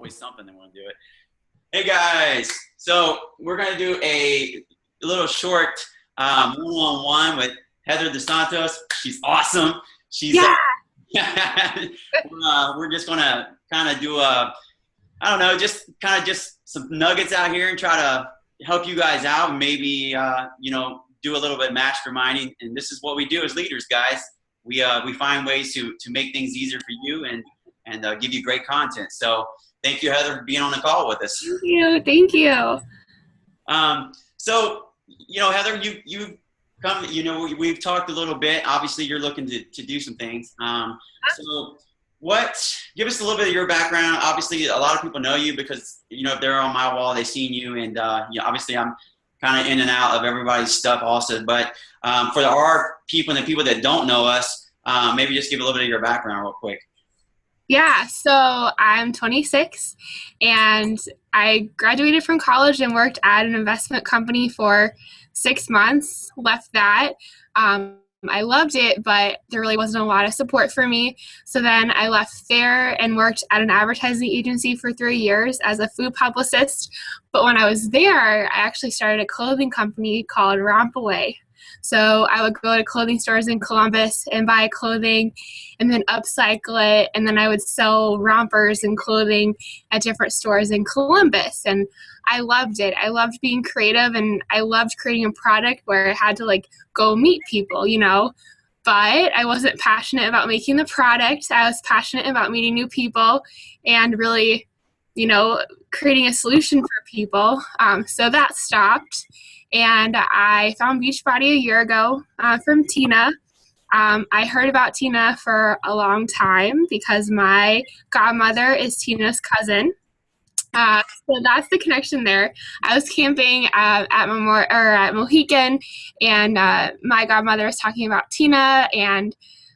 always something they want to do it. Hey guys, so we're gonna do a little short one-on-one with Heather DeSantis. She's awesome. She's Yeah. we're just gonna kind of do I don't know, just some nuggets out here and try to help you guys out. And maybe do a little bit of masterminding. And this is what we do as leaders, guys. We find ways to make things easier for you and give you great content. So thank you, Heather, for being on the call with us. Thank you. So, Heather, you've come, we've talked a little bit. Obviously, you're looking to do some things. So give us a little bit of your background. Obviously, a lot of people know you because, if they're on my wall, they've seen you. And, obviously, I'm kind of in and out of everybody's stuff also. But for our people and the people that don't know us, maybe just give a little bit of your background real quick. Yeah, so I'm 26 and I graduated from college and worked at an investment company for 6 months, left that. I loved it, but there really wasn't a lot of support for me. So then I left there and worked at an advertising agency for 3 years as a food publicist. But when I was there, I actually started a clothing company called Rompaway. So I would go to clothing stores in Columbus and buy clothing and then upcycle it. And then I would sell rompers and clothing at different stores in Columbus. And I loved it. I loved being creative and I loved creating a product where I had to go meet people, But I wasn't passionate about making the product. I was passionate about meeting new people and really, creating a solution for people. So that stopped. And I found Beachbody a year ago from Tina. I heard about Tina for a long time because my godmother is Tina's cousin. So that's the connection there. I was camping at Mohican, and my godmother was talking about Tina, and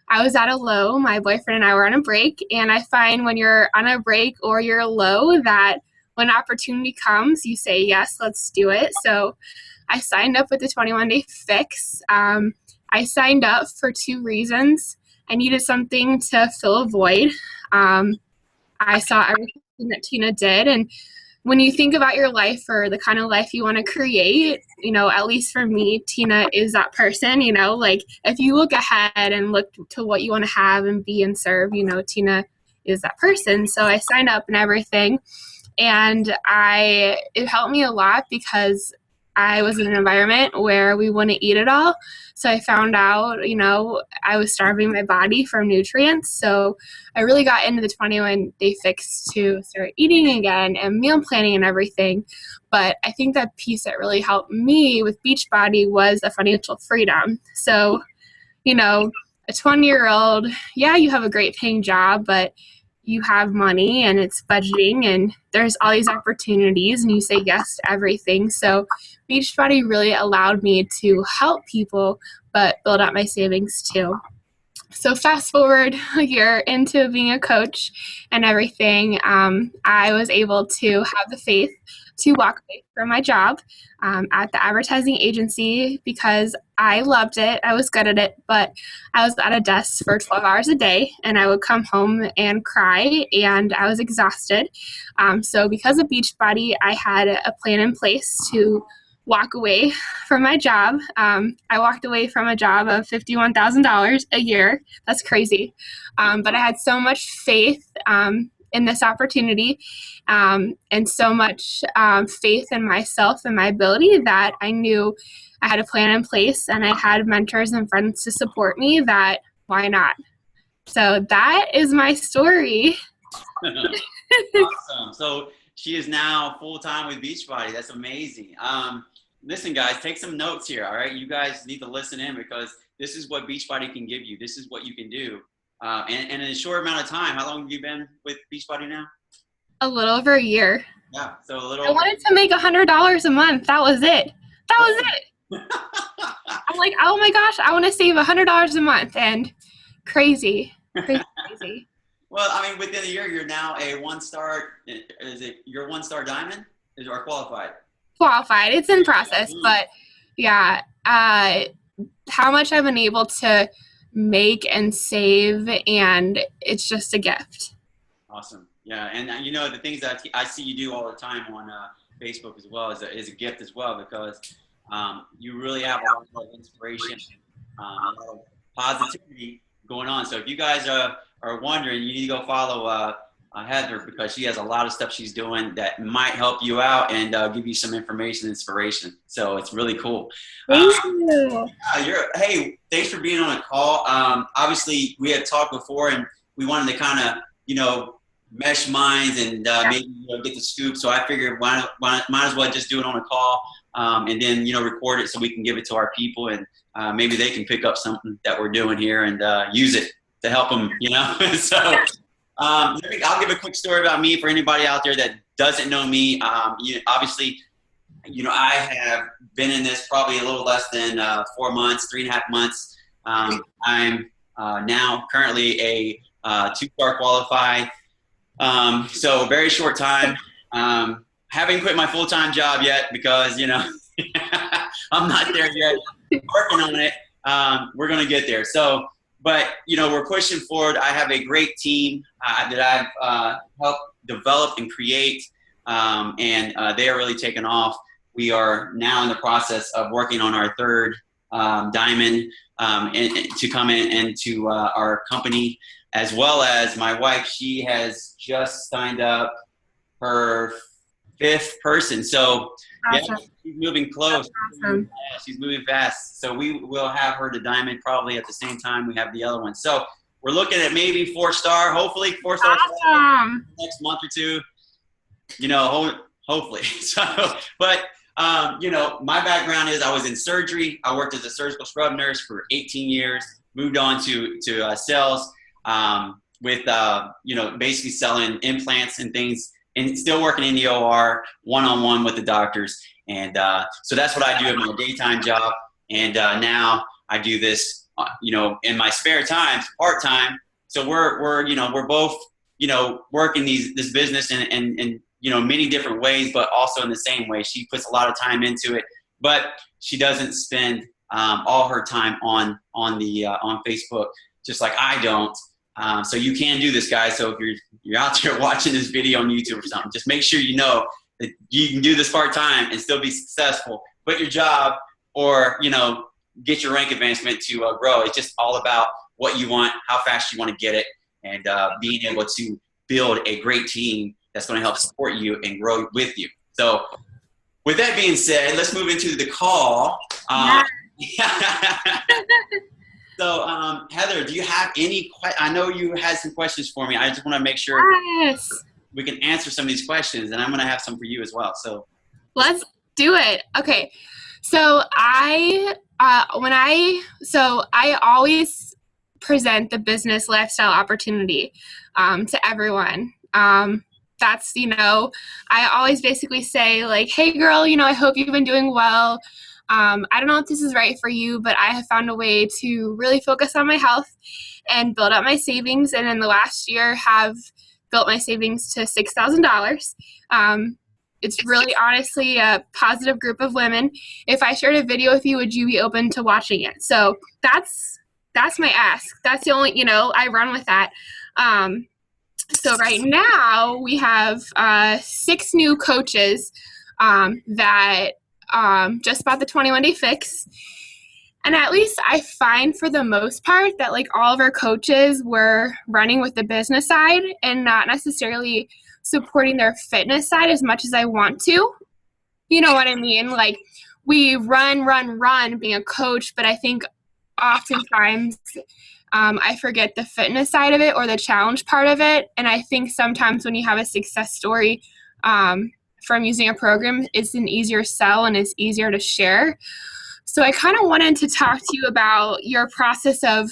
I was at a low. My boyfriend and I were on a break, and I find when you're on a break or you're low that when opportunity comes, you say, yes, let's do it. So I signed up with the 21-day fix. I signed up for 2 reasons. I needed something to fill a void. I saw everything that Tina did. And when you think about your life or the kind of life you want to create, at least for me, Tina is that person, if you look ahead and look to what you want to have and be and serve, Tina is that person. So I signed up and everything. And it helped me a lot because I was in an environment where we wouldn't eat it all. So I found out, I was starving my body from nutrients. So I really got into the 21-day fix to start eating again and meal planning and everything. But I think that piece that really helped me with Beachbody was a financial freedom. So, a 20-year-old, yeah, you have a great paying job, but you have money and it's budgeting and there's all these opportunities and you say yes to everything. So Beachbody really allowed me to help people, but build up my savings too. So fast forward a year into being a coach and everything, I was able to have the faith to walk away from my job at the advertising agency because I loved it. I was good at it, but I was at a desk for 12 hours a day and I would come home and cry and I was exhausted. So because of Beachbody, I had a plan in place to walk away from my job. I walked away from a job of $51,000 a year. That's crazy. But I had so much faith in this opportunity and so much faith in myself and my ability that I knew I had a plan in place and I had mentors and friends to support me that why not? So that is my story. Awesome. So she is now full-time with Beachbody. That's amazing. Listen, guys, take some notes here, all right? You guys need to listen in because this is what Beachbody can give you. This is what you can do. And in a short amount of time, how long have you been with Beachbody now? A little over a year. Yeah, so a little. I wanted to make $100 a month. That was it. That was it. I'm like, oh my gosh, I want to save $100 a month. And crazy. Well, I mean, within a year, you're now a 1-star. Is it your 1-star diamond? Or qualified? Qualified. It's in process, but yeah, how much I've been able to make and save, and it's just a gift. Awesome. Yeah, and the things that I see you do all the time on Facebook as well is a gift as well, because you really have a lot of inspiration, a lot of positivity going on. So if you guys are wondering, you need to go follow Heather, because she has a lot of stuff she's doing that might help you out and give you some information, inspiration. So it's really cool. Thank you. Hey, thanks for being on a call. Obviously, we had talked before, and we wanted to kind of, mesh minds and maybe get the scoop. So I figured might as well just do it on a call, and then record it so we can give it to our people, and maybe they can pick up something that we're doing here and use it to help them. So I'll give a quick story about me for anybody out there that doesn't know me. Obviously, I have been in this probably a little less than 4 months, 3.5 months. I'm now currently a 2-star qualified. So very short time. Haven't quit my full-time job yet because, I'm not there yet. Working on it. We're going to get there. So, but, we're pushing forward. I have a great team that I've helped develop and create, and they are really taking off. We are now in the process of working on our 3rd diamond to come into our company, as well as my wife. She has just signed up her 5th person. So awesome. Yeah, she's moving close. Awesome. Yeah, she's moving fast. So we will have her to diamond probably at the same time we have the other one. So we're looking at maybe 4-star, hopefully 4-star awesome. next month or 2. Hopefully. So, but my background is I was in surgery. I worked as a surgical scrub nurse for 18 years. Moved on to sales. With basically selling implants and things, and still working in the OR one-on-one with the doctors. And so that's what I do in my daytime job. And now I do this, in my spare time, part-time. So we're both, working this business in many different ways, but also in the same way. She puts a lot of time into it, but she doesn't spend all her time on Facebook, just like I don't. So you can do this, guys. So if you're out there watching this video on YouTube or something, just make sure you know that you can do this part-time and still be successful. Quit your job or, get your rank advancement to grow. It's just all about what you want, how fast you want to get it, and being able to build a great team that's going to help support you and grow with you. So with that being said, let's move into the call. So, Heather, do you have any I know you had some questions for me. I just want to make sure we can answer some of these questions, and I'm going to have some for you as well. So let's do it. Okay. So I always present the business lifestyle opportunity to everyone. That's, I always basically say like, hey girl, I hope you've been doing well. I don't know if this is right for you, but I have found a way to really focus on my health and build up my savings. And in the last year have built my savings to $6,000. It's really honestly a positive group of women. If I shared a video with you, would you be open to watching it? So that's my ask. That's the only, I run with that. So right now we have 6 new coaches that just bought the 21-day fix. And at least I find for the most part that like all of our coaches were running with the business side and not necessarily supporting their fitness side as much as I want to. You know what I mean? Like we run being a coach, but I think oftentimes I forget the fitness side of it or the challenge part of it. And I think sometimes when you have a success story from using a program, it's an easier sell and it's easier to share. So I kind of wanted to talk to you about your process of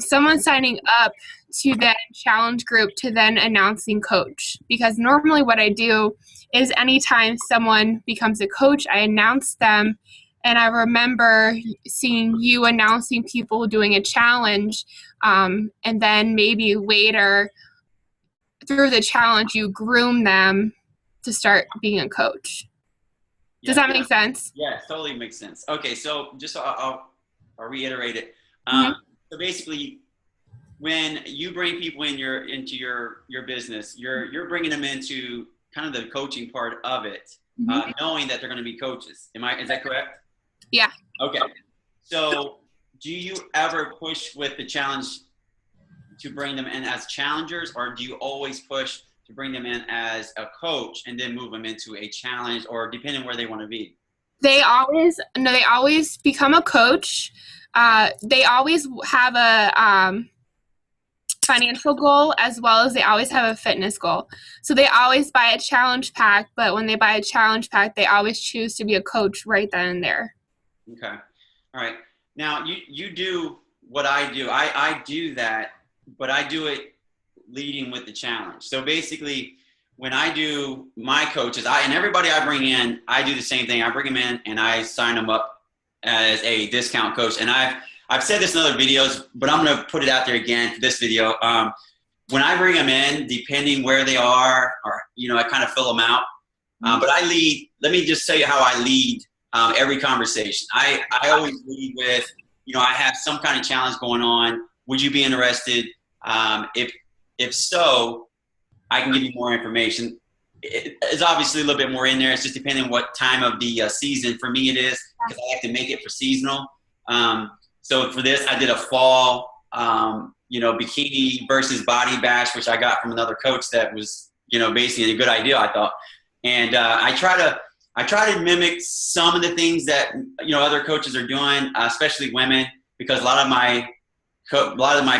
someone signing up to then challenge group to then announcing coach. Because normally what I do is anytime someone becomes a coach, I announce them. And I remember seeing you announcing people doing a challenge. And then maybe later through the challenge, you groom them to start being a coach. Does that make sense? Yeah, it totally makes sense. Okay, so just I'll reiterate it. So basically, when you bring people into your business, you're bringing them into kind of the coaching part of it, knowing that they're going to be coaches. Is that correct? Yeah. Okay. So do you ever push with the challenge to bring them in as challengers, or do you always push to bring them in as a coach and then move them into a challenge, or depending where they want to be? They always become a coach. They always have a financial goal, as well as they always have a fitness goal. So they always buy a challenge pack, but when they buy a challenge pack, they always choose to be a coach right then and there. Okay. All right. Now you do what I do. I do that, but I do it leading with the challenge. So basically, when I do my coaches, and everybody I bring in, I do the same thing. I bring them in and I sign them up as a discount coach. And I've said this in other videos, but I'm going to put it out there again for this video. When I bring them in, depending where they are, or, I kind of fill them out. But I lead, let me just tell you how I lead every conversation. I always lead with, I have some kind of challenge going on. Would you be interested? If so, I can give you more information. It's obviously a little bit more in there. It's just depending on what time of the season. For me, it is, because I like to make it for seasonal. So for this, I did a fall, bikini versus body bash, which I got from another coach that was, basically a good idea, I thought. And I try to mimic some of the things that, other coaches are doing, especially women, because a lot of my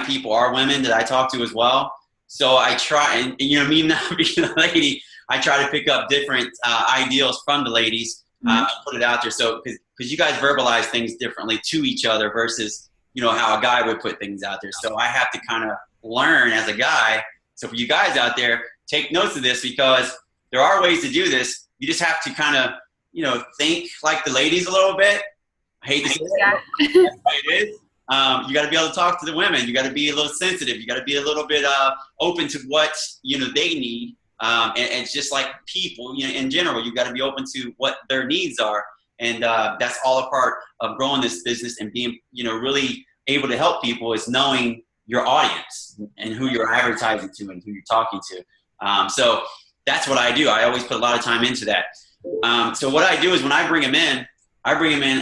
people are women that I talk to as well. So I try, and me not being a lady, I try to pick up different ideals from the ladies, put it out there. So, because you guys verbalize things differently to each other versus, how a guy would put things out there. So I have to kind of learn as a guy. So for you guys out there, take notes of this, because there are ways to do this. You just have to kind of, think like the ladies a little bit. I hate to say that, but that's the way it is. You got to be able to talk to the women. You got to be a little sensitive. You got to be a little bit open to what they need. And it's just like people, in general, you got to be open to what their needs are. And that's all a part of growing this business and being, really able to help people, is knowing your audience and who you're advertising to and who you're talking to. So that's what I do. I always put a lot of time into that. So what I do is when I bring them in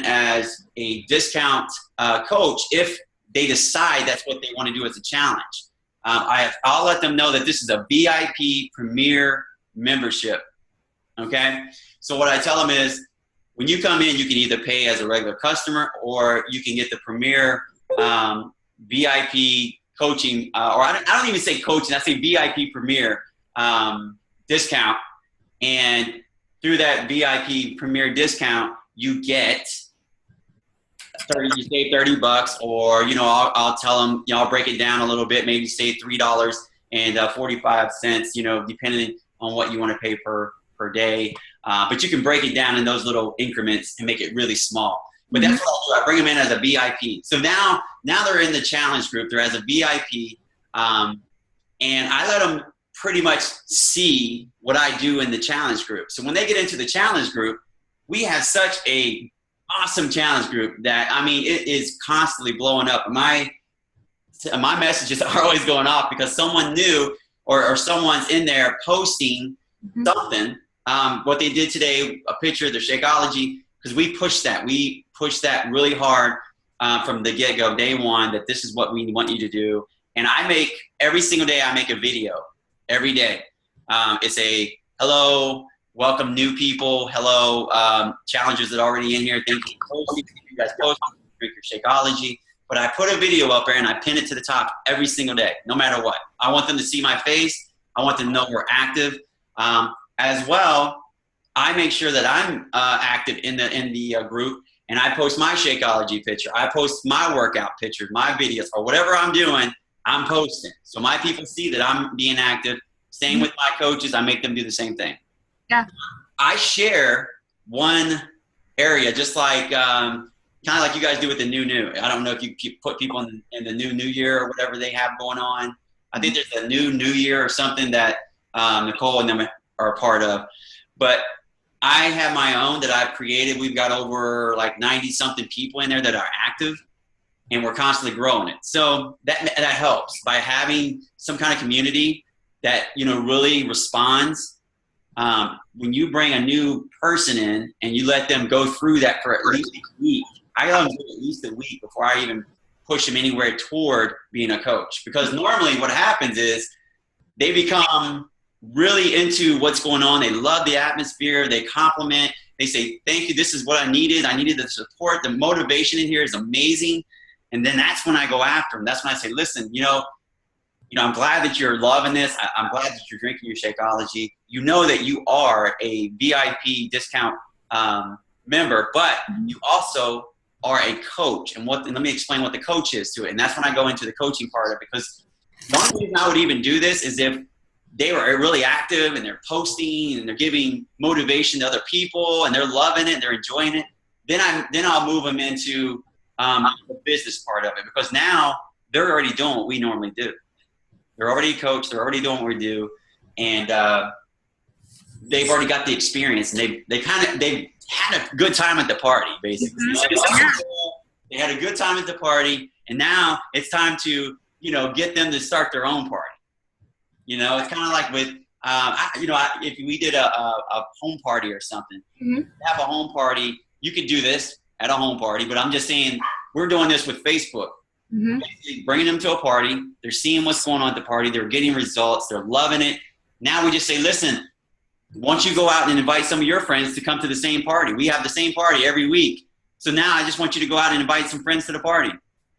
as a discount coach if they decide that's what they want to do as a challenge. I'll let them know that this is a VIP Premier membership. Okay? So what I tell them is, when you come in, you can either pay as a regular customer, or you can get the Premier VIP coaching, or I don't even say coaching, I say VIP Premier discount. And through that VIP Premier discount, you get you save $30, or I'll tell them, I'll break it down a little bit, maybe save $3.45, depending on what you want to pay per day. But you can break it down in those little increments and make it really small. But that's what I'll do. I bring them in as a VIP. So now they're in the challenge group. They're as a VIP, and I let them pretty much see what I do in the challenge group. So when they get into the challenge group, we have such a awesome challenge group that, it is constantly blowing up. My messages are always going off because someone new or someone's in there posting something. What they did today, a picture of their Shakeology, because we pushed that. We pushed that really hard from the get-go, day one, that this is what we want you to do. And every single day, I make a video. Every day. It's a hello, welcome new people, hello, challengers that are already in here. Thank you for posting. You guys post, drink your Shakeology. But I put a video up there and I pin it to the top every single day, no matter what. I want them to see my face. I want them to know we're active. As well, I make sure that I'm active in the group, and I post my Shakeology picture. I post my workout pictures, my videos, or whatever I'm doing, I'm posting. So my people see that I'm being active. Same with my coaches. I make them do the same thing. Yeah. I share one area, just like kind of like you guys do with the new. I don't know if you put people in the new year or whatever they have going on. I think there's a new year or something that Nicole and them are a part of. But I have my own that I've created. We've got over like 90 something people in there that are active. and we're constantly growing it. So that helps by having some kind of community that, really responds. When you bring a new person in and you let them go through that for at least a week, I let them do at least a week before I even push them anywhere toward being a coach. Because normally what happens is they become really into what's going on. They love the atmosphere. They compliment. They say, thank you. This is what I needed. I needed the support. The motivation in here is amazing. And then that's when I go after them. That's when I say, listen, I'm glad that you're loving this. I'm glad that you're drinking your Shakeology. You know that you are a VIP discount member, but you also are a coach. And let me explain what the coach is to it. And that's when I go into the coaching part of it, because the only reason I would even do this is if they were really active and they're posting and they're giving motivation to other people and they're loving it and they're enjoying it. Then I'll move them into the business part of it, because now they're already doing what we normally do. They're already coached. They're already doing what we do, and they've already got the experience. And they've had a good time at the party, basically. They had a good time at the party, and now it's time to get them to start their own party. It's kind of like with if we did a home party or something, have a home party. You could do this at a home party, but I'm just saying we're doing this with Facebook. Bringing them to a party. They're seeing what's going on at the party. They're getting results. They're loving it. Now we just say, listen, why don't you go out and invite some of your friends to come to the same party? We have the same party every week. So now I just want you to go out and invite some friends to the party.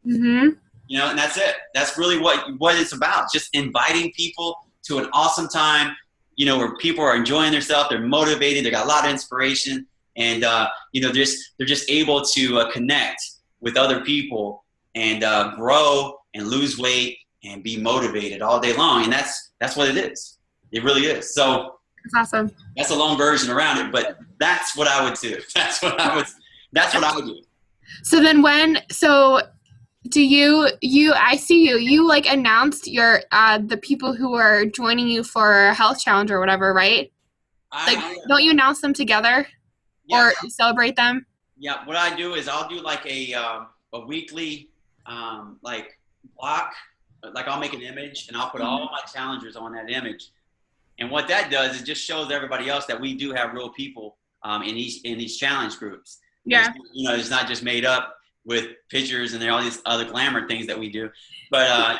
And that's it. That's really what it's about. Just inviting people to an awesome time, where people are enjoying themselves. They're motivated. They got a lot of inspiration. And, they're just able to connect with other people and grow and lose weight and be motivated all day long. And that's what it is. It really is. So that's awesome. That's a long version around it, but that's what I would do. That's what I would do. So then do I see you like announced your the people who are joining you for a health challenge or whatever, right? Don't you announce them together? Yeah. Or celebrate them? Yeah, what I do is I'll do like a weekly block. Like I'll make an image and I'll put all my challengers on that image. And what that does is just shows everybody else that we do have real people in these challenge groups. Yeah. It's not just made up with pictures and all these other glamour things that we do. But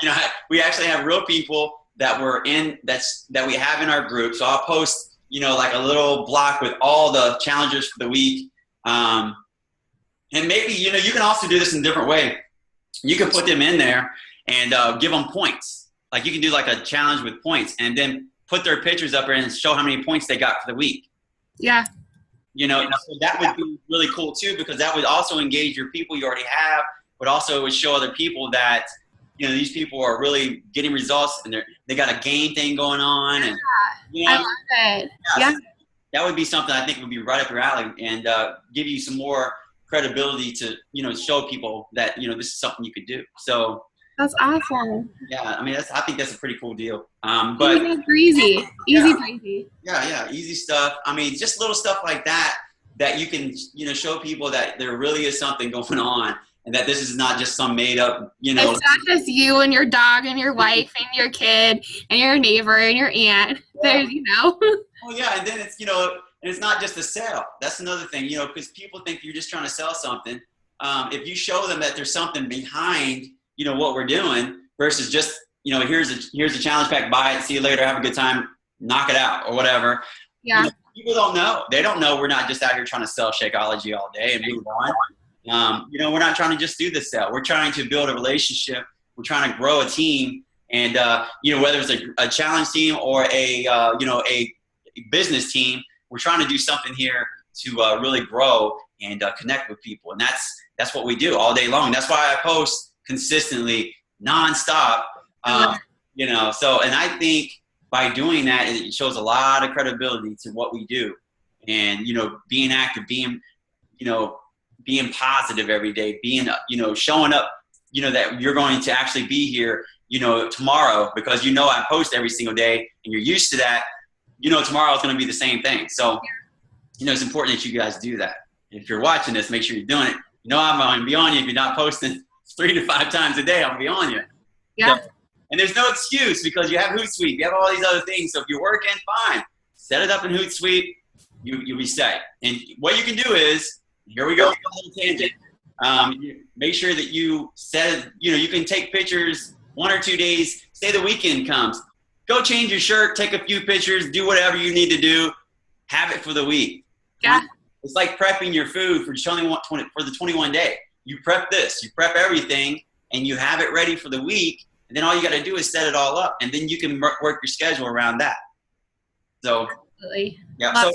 we actually have real people that we have in our group. So I'll post like a little block with all the challengers for the week. And maybe you can also do this in a different way. You can put them in there and give them points. Like you can do like a challenge with points and then put their pictures up there and show how many points they got for the week. Yeah. So that would be really cool too, because that would also engage your people you already have, but also it would show other people that, these people are really getting results and they got a game thing going on. And, I love it. Yeah. So that would be something I think would be right up your alley and give you some more credibility to, show people that, this is something you could do. So that's awesome. Yeah. I mean, I think that's a pretty cool deal. But easy breezy. Yeah. Easy stuff. I mean, just little stuff like that you can, show people that there really is something going on and that this is not just some made up, It's not just you and your dog and your wife and your kid and your neighbor and your aunt. Yeah. There's, Oh yeah. And then it's, and it's not just a sale. That's another thing, because people think you're just trying to sell something. If you show them that there's something behind, what we're doing versus just, here's a challenge pack, buy it, see you later, have a good time, knock it out or whatever. Yeah. People don't know. They don't know we're not just out here trying to sell Shakeology all day and move on. We're not trying to just do the sale. We're trying to build a relationship. We're trying to grow a team. And, whether it's a challenge team or a business team, we're trying to do something here to really grow and connect with people. And that's what we do all day long. That's why I post consistently, nonstop. So, and I think by doing that, it shows a lot of credibility to what we do. And, being active, being positive every day, being, showing up, that you're going to actually be here, tomorrow, because, I post every single day and you're used to that, tomorrow is going to be the same thing. So, it's important that you guys do that. If you're watching this, make sure you're doing it. I'm going to be on you if you're not posting. 3 to 5 times a day, I'll be on you. Yeah. So, and there's no excuse because you have Hootsuite, you have all these other things. So if you're working, fine. Set it up in Hootsuite, you'll be set. And what you can do is, here we go, a little tangent. Make sure that you set, you can take pictures 1 or 2 days, say the weekend comes. Go change your shirt, take a few pictures, do whatever you need to do, have it for the week. Yeah. It's like prepping your food for the 21 day. You prep this, you prep everything, and you have it ready for the week. And then all you got to do is set it all up, and then you can work your schedule around that. So, absolutely. Yeah. So,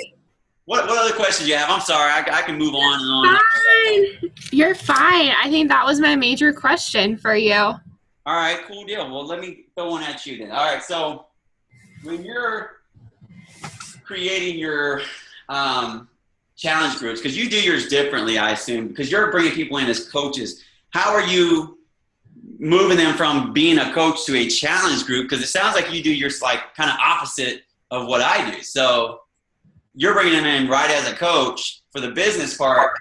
what other questions you have? I'm sorry, I can move on and on. Fine. You're fine. I think that was my major question for you. All right, cool deal. Well, let me throw one at you then. All right, so when you're creating your challenge groups, because you do yours differently, I assume, because you're bringing people in as coaches. How are you moving them from being a coach to a challenge group? Because it sounds like you do yours like kind of opposite of what I do. So you're bringing them in right as a coach for the business part.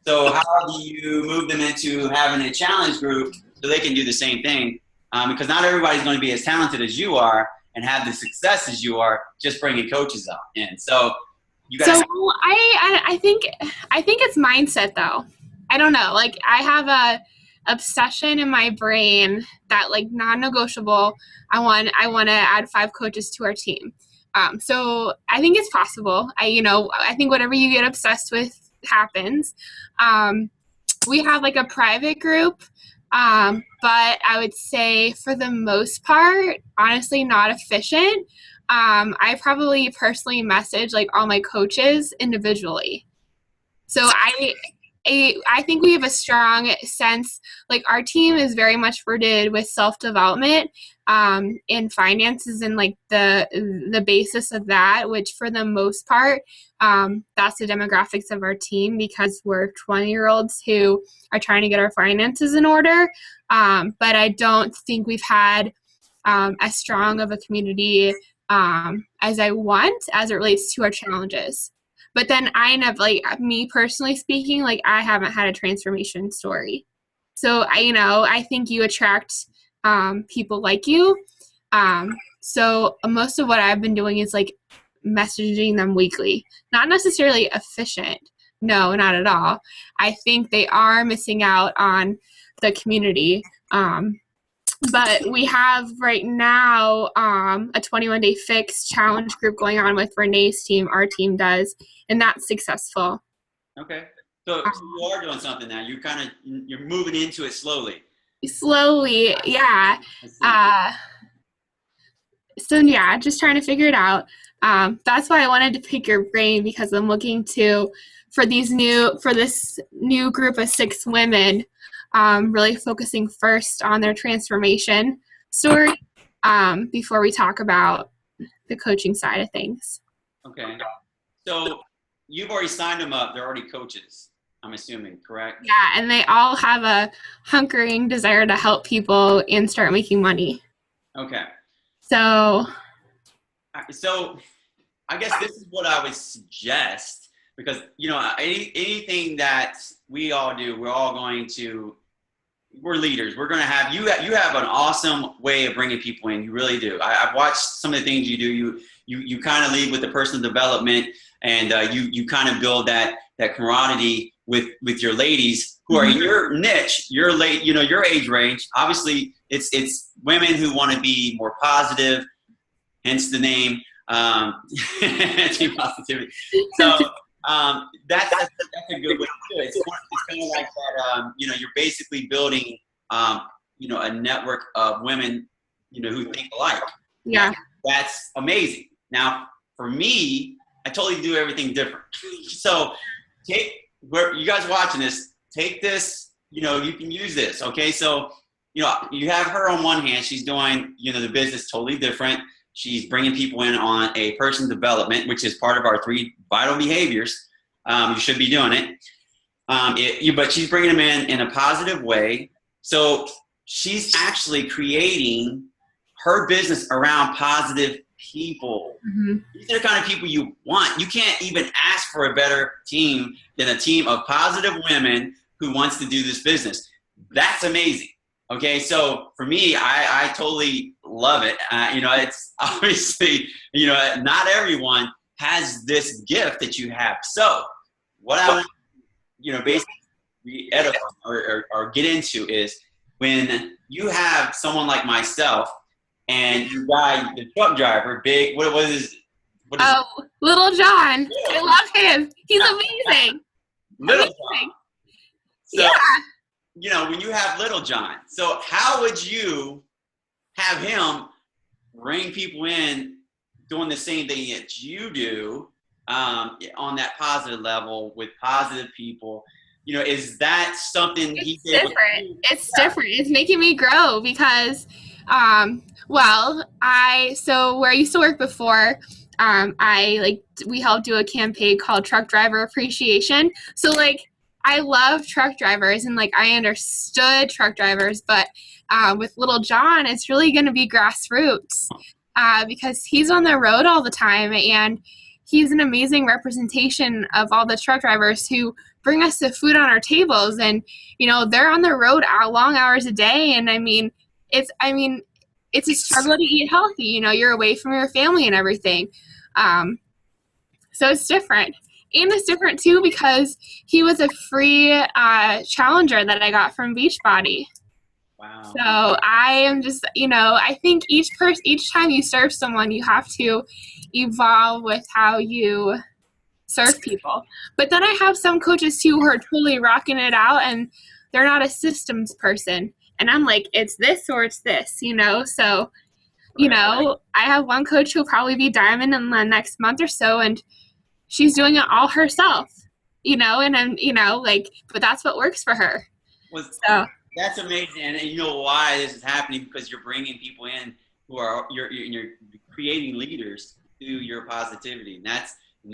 So how do you move them into having a challenge group so they can do the same thing? Because not everybody's going to be as talented as you are and have the success as you are just bringing coaches up in. So you guys. So I think it's mindset though. I don't know. Like I have a obsession in my brain that like non-negotiable. I want to add 5 coaches to our team. So I think it's possible. I think whatever you get obsessed with happens. We have like a private group, but I would say for the most part, honestly, not efficient. I probably personally message like all my coaches individually. So I think we have a strong sense, like our team is very much rooted with self-development and finances and like the basis of that, which for the most part, that's the demographics of our team because we're 20-year-olds who are trying to get our finances in order. But I don't think we've had as strong of a community as I want as it relates to our challenges. But then me personally speaking, like I haven't had a transformation story. So I think you attract people like you. So most of what I've been doing is like messaging them weekly, not necessarily efficient. No, not at all. I think they are missing out on the community. But we have right now a 21-day fix challenge group going on with Renee's team. Our team does, and that's successful. Okay, so you are doing something now. You're moving into it slowly. Slowly, yeah. So yeah, just trying to figure it out. That's why I wanted to pick your brain because I'm looking for this new group of 6 women. Really focusing first on their transformation story before we talk about the coaching side of things. Okay. So you've already signed them up. They're already coaches, I'm assuming, correct? Yeah, and they all have a hunkering desire to help people and start making money. Okay. So I guess this is what I would suggest because, anything that we all do, we're leaders. We're going to have, you have an awesome way of bringing people in. You really do. I've watched some of the things you do. You kind of lead with the personal development and you kind of build that camaraderie with your ladies who are in your niche, your age range. Obviously it's women who want to be more positive, hence the name, team positivity. So, that's a good way to do it. It's kind of like that. You're basically building, a network of women, who think alike. Yeah, that's amazing. Now, for me, I totally do everything different. So, where you guys watching this, take this. You can use this. Okay, so you have her on one hand. She's doing, the business totally different. She's bringing people in on a personal development, which is part of our 3 vital behaviors. You should be doing it. But she's bringing them in a positive way. So she's actually creating her business around positive people. Mm-hmm. These are the kind of people you want. You can't even ask for a better team than a team of positive women who wants to do this business. That's amazing. Okay, so for me, I totally love it. It's obviously, not everyone has this gift that you have. So what I want, basically edify or get into is when you have someone like myself and your guy, the truck driver, big, what is Oh, Little John. I love him. He's amazing. Little Amazing. John. So, Yeah. when you have Little John, so how would you have him bring people in doing the same thing that you do on that positive level with positive people? Is that something It's different. It's different. It's making me grow because, so where I used to work before, we helped do a campaign called Truck Driver Appreciation. So I love truck drivers and I understood truck drivers, but with Little John, it's really going to be grassroots because he's on the road all the time and he's an amazing representation of all the truck drivers who bring us the food on our tables. And, they're on the road long hours a day. And it's a struggle to eat healthy. You're away from your family and everything. So it's different. And it's different too because he was a free challenger that I got from Beachbody. Wow. So I am just, I think each time you serve someone, you have to evolve with how you serve people. But then I have some coaches too who are totally rocking it out and they're not a systems person. And I'm like, it's this or it's this, So, I have one coach who'll probably be diamond in the next month or so and she's doing it all herself, and I'm, but that's what works for her. So that's amazing. And you know why this is happening? Because you're bringing people in who are, you're creating leaders through your positivity. And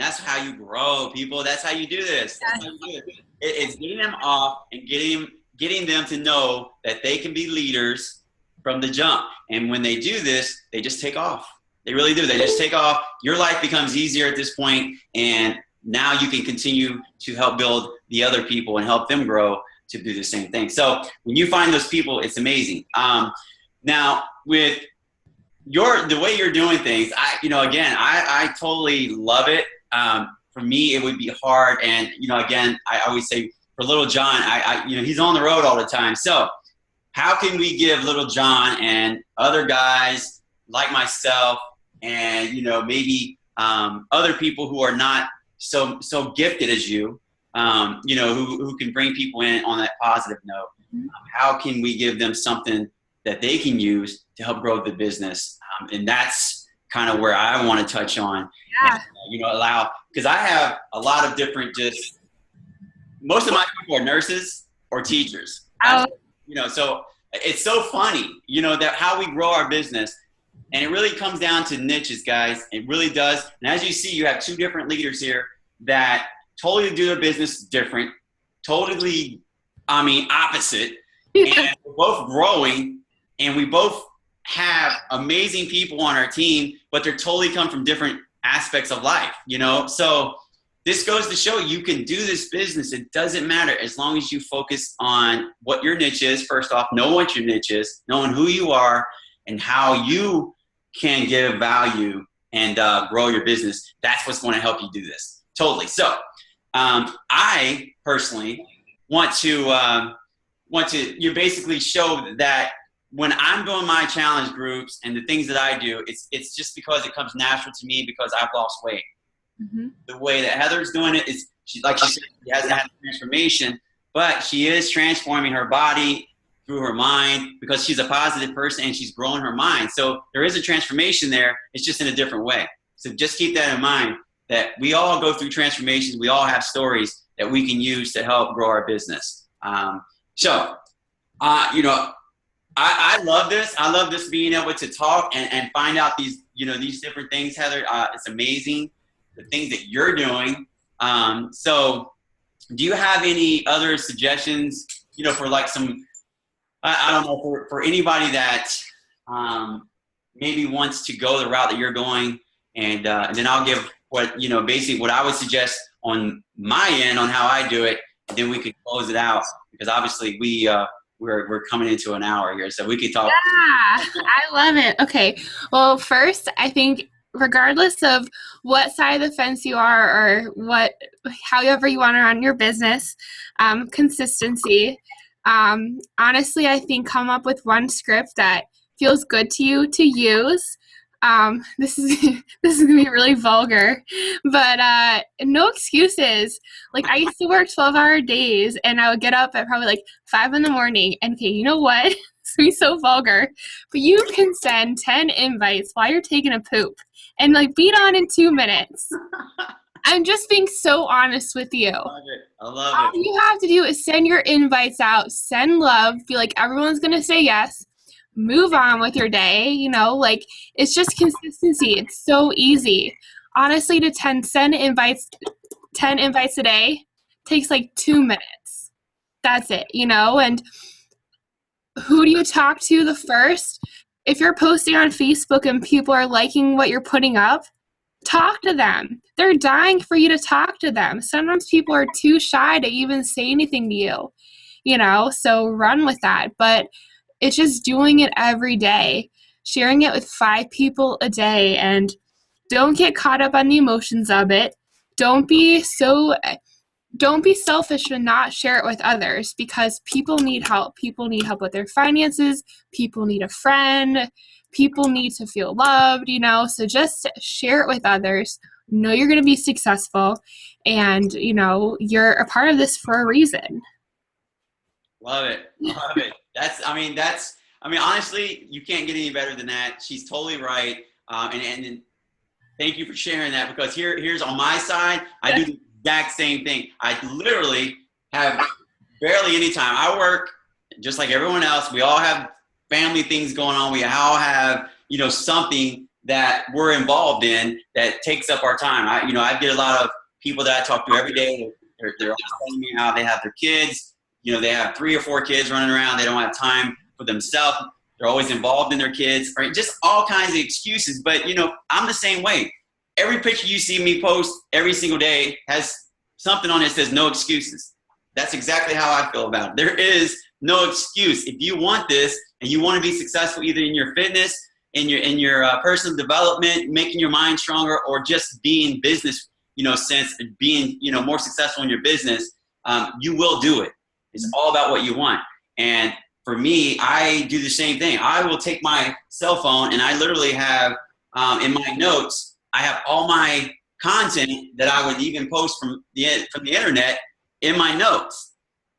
that's how you grow, people. That's how you do this. That's how you do it. It's getting them off and getting them to know that they can be leaders from the jump. And when they do this, they just take off. They really do. They just take off. Your life becomes easier at this point, and now you can continue to help build the other people and help them grow to do the same thing. So when you find those people, it's amazing. Now with the way you're doing things, I totally love it. For me, it would be hard, and again, I always say for Little John, he's on the road all the time. So how can we give Little John and other guys like myself and maybe other people who are not so gifted as you, who can bring people in on that positive note, how can we give them something that they can use to help grow the business? And that's kind of where I want to touch on. Yeah. And, because I have a lot of different, most of my people are nurses or teachers. Oh. So it's so funny, that how we grow our business. And it really comes down to niches, guys. It really does. And as you see, you have two different leaders here that totally do their business different, totally, opposite. And we're both growing, and we both have amazing people on our team, but they're totally come from different aspects of life, So this goes to show you can do this business. It doesn't matter as long as you focus on what your niche is. First off, know what your niche is, knowing who you are and how you can give value and grow your business. That's what's going to help you do this. Totally. So I personally want to you basically show that when I'm doing my challenge groups and the things that I do, it's just because it comes natural to me because I've lost weight. Mm-hmm. The way that Heather's doing it is, she said, she hasn't had a transformation, but she is transforming her body through her mind because she's a positive person and she's growing her mind. So there is a transformation there. It's just in a different way. So just keep that in mind, that we all go through transformations. We all have stories that we can use to help grow our business. I love this. I love this being able to talk and find out these different things, Heather. It's amazing, the things that you're doing. So do you have any other suggestions, for some, I don't know, for anybody that maybe wants to go the route that you're going, and then I'll give basically what I would suggest on my end on how I do it, and then we could close it out, because obviously we we're coming into an hour here, so we could talk. Yeah, I love it. Okay. Well, first, I think regardless of what side of the fence you are or however you want to run your business, consistency. Honestly, I think come up with one script that feels good to you to use. This is this is gonna be really vulgar, but no excuses. Like I used to work 12-hour days, and I would get up at probably like 5 in the morning. And okay, you know what? It's gonna be so vulgar, but you can send 10 invites while you're taking a poop, and like beat on in 2 minutes. I'm just being so honest with you. I love it. All you have to do is send your invites out, send love, be like everyone's gonna say yes. Move on with your day, like it's just consistency. It's so easy. Honestly, to 10 invites a day takes like 2 minutes. That's it, and who do you talk to the first? If you're posting on Facebook and people are liking what you're putting up, talk to them. They're dying for you to talk to them. Sometimes people are too shy to even say anything to you, so run with that. But it's just doing it every day, sharing it with 5 people a day, and don't get caught up on the emotions of it. Don't be selfish and not share it with others, because people need help. People need help with their finances. People need a friend. People need to feel loved, so just share it with others. Know you're going to be successful, and, you're a part of this for a reason. Love it. Love it. Honestly, you can't get any better than that. She's totally right. And thank you for sharing that, because here's on my side, I do the exact same thing. I literally have barely any time. I work just like everyone else. We all have family things going on. We all have, something that we're involved in that takes up our time. I get a lot of people that I talk to every day. They're all telling me how they have their kids. They have 3 or 4 kids running around. They don't have time for themselves. They're always involved in their kids, or just all kinds of excuses. But, I'm the same way. Every picture you see me post every single day has something on it that says no excuses. That's exactly how I feel about it. There is no excuse. If you want this and you want to be successful either in your fitness, in your personal development, making your mind stronger, or just being business, sense, being, more successful in your business, you will do it. It's all about what you want. And for me, I do the same thing. I will take my cell phone, and I literally have in my notes, I have all my content that I would even post from the internet in my notes.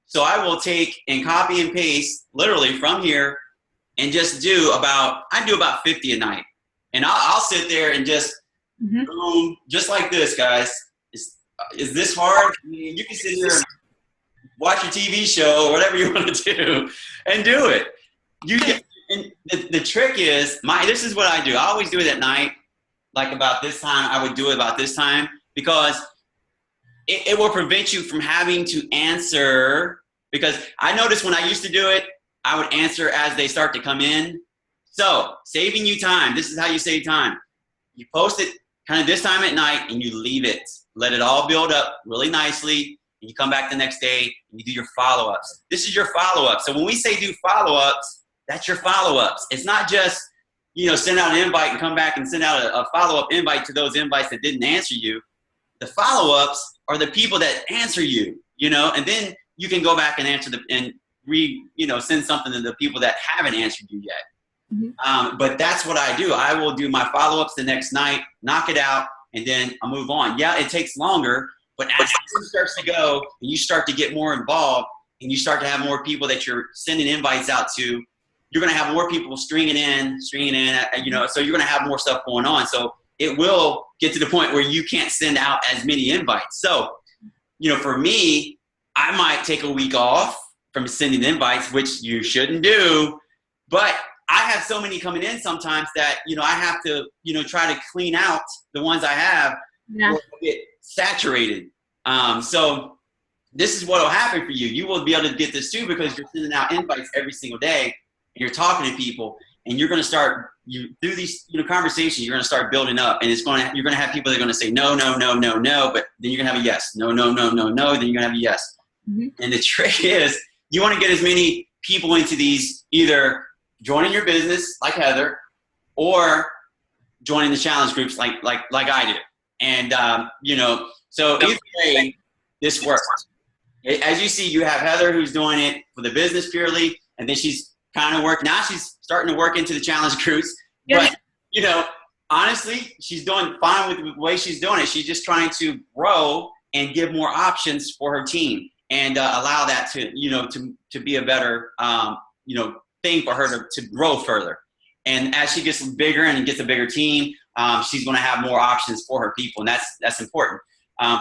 So I will take and copy and paste literally from here, and just do about 50 a night. And I'll sit there and just boom, just like this, guys. Is this hard? You can sit here and watch your TV show or whatever you want to do, and do it. And the trick is, this is what I do. I always do it at night, like about this time. I would do it about this time, because it will prevent you from having to answer. Because I noticed when I used to do it, I would answer as they start to come in. So saving you time. This is how you save time. You post it kind of this time at night, and you leave it. Let it all build up really nicely. And you come back the next day and you do your follow-ups. This is your follow-up. So when we say do follow-ups, that's your follow-ups. It's not just, send out an invite and come back and send out a follow-up invite to those invites that didn't answer you. The follow-ups are the people that answer you, and then you can go back and answer send something to the people that haven't answered you yet. Mm-hmm. But that's what I do. I will do my follow-ups the next night, knock it out, and then I'll move on. Yeah, it takes longer, but as time starts to go and you start to get more involved and you start to have more people that you're sending invites out to, you're going to have more people stringing in, so you're going to have more stuff going on. So it will get to the point where you can't send out as many invites. So, for me, I might take a week off from sending invites, which you shouldn't do, but I have so many coming in sometimes that, I have to, try to clean out the ones I have. Yeah. Or get saturated. So this is what will happen for you. You will be able to get this too, because you're sending out invites every single day, and you're talking to people, and you're going to start, through these, conversations, you're going to start building up, and you're going to have people that are going to say, no, no, no, no, no, but then you're going to have a yes. No, no, no, no, no, then you're going to have a yes. Mm-hmm. And the trick is, you want to get as many people into these, either joining your business like Heather, or joining the challenge groups like I do. And you know, so either way, this works. As you see, you have Heather who's doing it for the business purely, and then she's kind of now she's starting to work into the challenge groups. Yeah. But you know, honestly, she's doing fine with the way she's doing it. She's just trying to grow and give more options for her team, and allow that to, you know, to be a better, you know, thing for her to grow further. And as she gets bigger and gets a bigger team, she's going to have more options for her people, and that's important.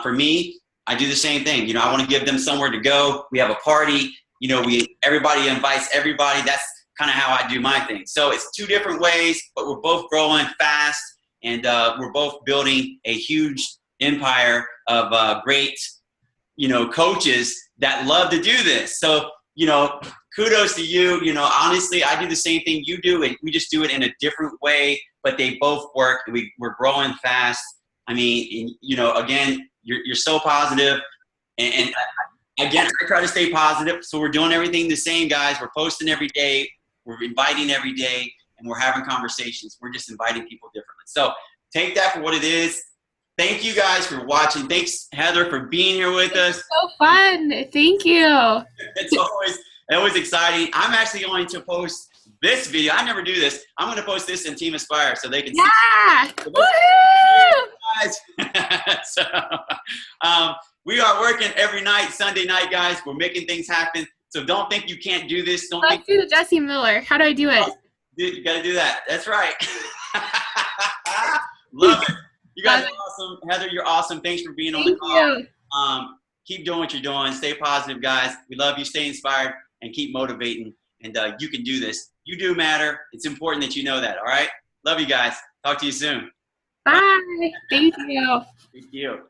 For me, I do the same thing. You know, I want to give them somewhere to go. We have a party. You know, everybody invites everybody. That's kind of how I do my thing. So it's two different ways, but we're both growing fast, and we're both building a huge empire of great, you know, coaches that love to do this. So, you know, kudos to you. You know, honestly, I do the same thing you do, and we just do it in a different way, but they both work. We're growing fast. I mean, you know, again, you're so positive, and again, I try to stay positive. So we're doing everything the same, guys. We're posting every day. We're inviting every day, and we're having conversations. We're just inviting people differently. So take that for what it is. Thank you guys for watching. Thanks, Heather, for being here with us. So fun. Thank you. It's always exciting. I'm actually going to post this video. I never do this. I'm going to post this in Team Aspire so they can Yeah. see. Woohoo! Guys. So, we are working every night, Sunday night, guys. We're making things happen. So don't think you can't do this. Let's do the Jesse Miller. How do I do it? You got to do that. That's right. Love it. You guys are awesome. Heather, you're awesome. Thanks for being on the call. You. Keep doing what you're doing. Stay positive, guys. We love you. Stay inspired and keep motivating. And you can do this. You do matter. It's important that you know that. All right. Love you guys. Talk to you soon. Bye. Thank you. Thank you.